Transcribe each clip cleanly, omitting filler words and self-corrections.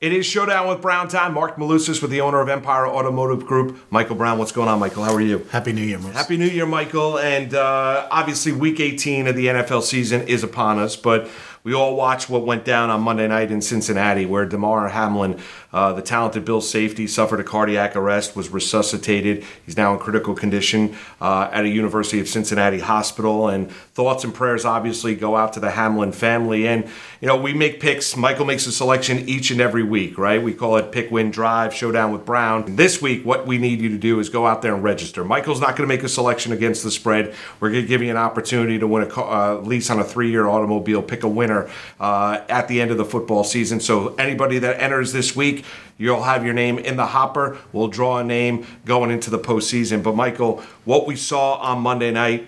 It is Showdown with Brown time. Mark Malusis with the owner of Empire Automotive Group. Michael Brown, what's going on, Michael? How are you? Happy New Year, Moose. Happy New Year, Michael. And obviously Week 18 of the NFL season is upon us, but we all watched what went down on Monday night in Cincinnati, where Damar Hamlin, the talented Bills safety, suffered a cardiac arrest, was resuscitated. He's now in critical condition at a University of Cincinnati hospital. And thoughts and prayers obviously go out to the Hamlin family. And, you know, we make picks. Michael makes a selection each and every week, right? We call it Pick, Win, Drive, Showdown with Brown. And this week, what we need you to do is go out there and register. Michael's not going to make a selection against the spread. We're going to give you an opportunity to win a lease on a 3-year automobile, pick a winner at the end of the football season. So anybody that enters this week, you'll have your name in the hopper. We'll draw a name going into the postseason. But Michael, what we saw on Monday night,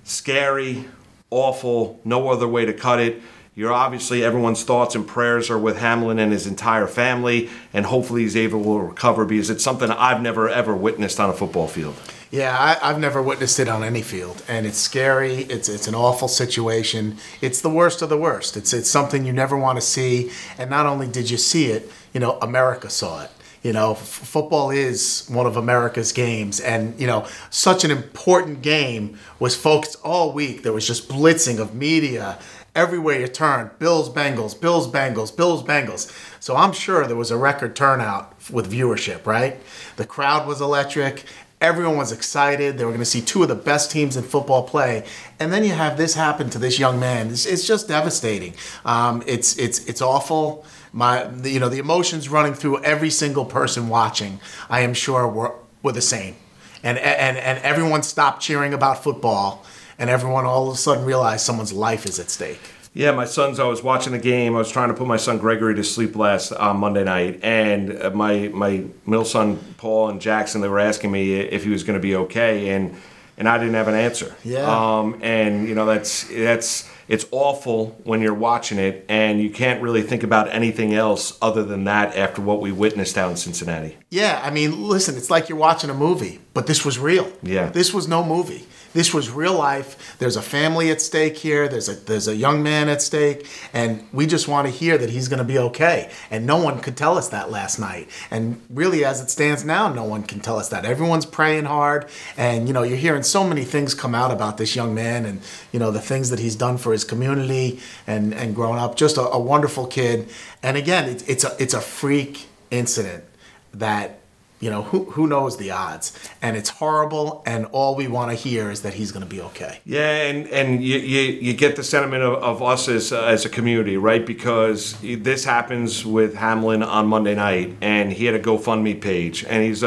scary, awful, no other way to cut it. You're obviously, everyone's thoughts and prayers are with Hamlin and his entire family, and hopefully he's able to recover, because it's something I've never, ever witnessed on a football field. Yeah, I've never witnessed it on any field, and it's scary. It's an awful situation. It's the worst of the worst. It's something you never want to see, and not only did you see it, you know, America saw it. You know, football is one of America's games, and, you know, such an important game was focused all week. There was just blitzing of media everywhere you turn. Bills, Bengals, Bills, Bengals, Bills, Bengals. So I'm sure there was a record turnout with viewership, right? The crowd was electric. Everyone was excited. They were going to see two of the best teams in football play. And then you have this happen to this young man. It's just devastating. It's awful. The emotions running through every single person watching, I am sure, were the same. And everyone stopped cheering about football, and everyone all of a sudden realized someone's life is at stake. Yeah, I was watching the game. I was trying to put my son Gregory to sleep last Monday night, and my middle son Paul and Jackson, they were asking me if he was going to be okay, and I didn't have an answer. Yeah. And you know, it's awful when you're watching it, and you can't really think about anything else other than that after what we witnessed out in Cincinnati. Yeah, I mean, listen, it's like you're watching a movie, but this was real. Yeah. This was no movie. This was real life. There's a family at stake here. There's a young man at stake, and we just want to hear that he's going to be okay. And no one could tell us that last night. And really, as it stands now, no one can tell us that. Everyone's praying hard, and, you know, you're hearing so many things come out about this young man, and, you know, the things that he's done for his community and growing up. Just a wonderful kid. And again, it's a freak incident that, you know, who knows the odds? And it's horrible, and all we want to hear is that he's going to be okay. Yeah, and you get the sentiment of us as a community, right? Because this happens with Hamlin on Monday night, and he had a GoFundMe page, and he's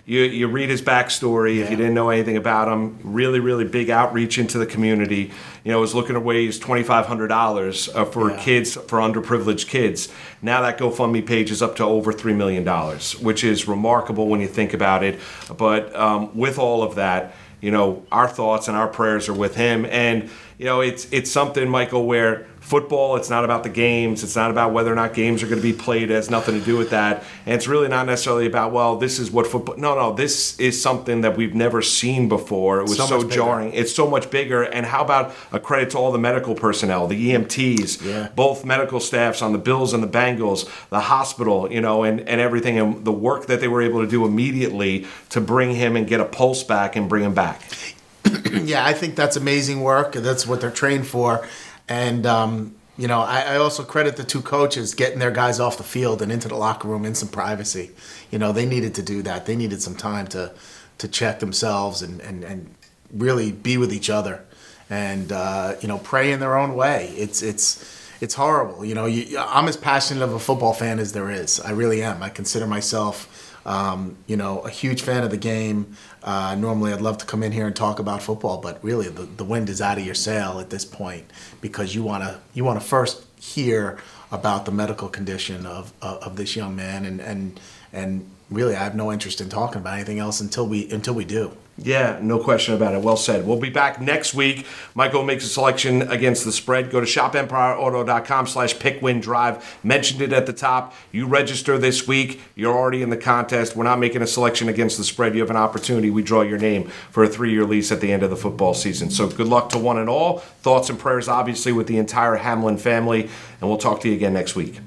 you read his backstory, if you didn't know anything about him. Really, really big outreach into the community. You know, was looking to raise $2,500 for kids, for underprivileged kids. Now that GoFundMe page is up to over $3 million, which is remarkable when you think about it. But with all of that, you know, our thoughts and our prayers are with him. And, you know, it's something, Michael, where football, it's not about the games. It's not about whether or not games are going to be played. It has nothing to do with that. And it's really not necessarily about, well, this is what football... No, this is something that we've never seen before. It was so jarring. It's so much bigger. And how about a credit to all the medical personnel, the EMTs, both medical staffs on the Bills and the Bengals, the hospital, you know, and everything, and the work that they were able to do immediately to bring him and get a pulse back and bring him back. Yeah, I think that's amazing work. That's what they're trained for. And, you know, I also credit the two coaches getting their guys off the field and into the locker room in some privacy. You know, they needed to do that. They needed some time to check themselves and really be with each other and, you know, pray in their own way. It's horrible. You know, I'm as passionate of a football fan as there is. I really am. I consider myself, you know, a huge fan of the game. Normally I'd love to come in here and talk about football, but really the wind is out of your sail at this point, because you want to first hear about the medical condition of this young man, and really I have no interest in talking about anything else until we do. Yeah, no question about it. Well said. We'll be back next week. Michael makes a selection against the spread. Go to shopempireauto.com/pickwindrive. Mentioned it at the top. You register this week. You're already in the contest. We're not making a selection against the spread. You have an opportunity. We draw your name for a 3-year lease at the end of the football season. So good luck to one and all. Thoughts and prayers, obviously, with the entire Hamlin family. And we'll talk to you again next week.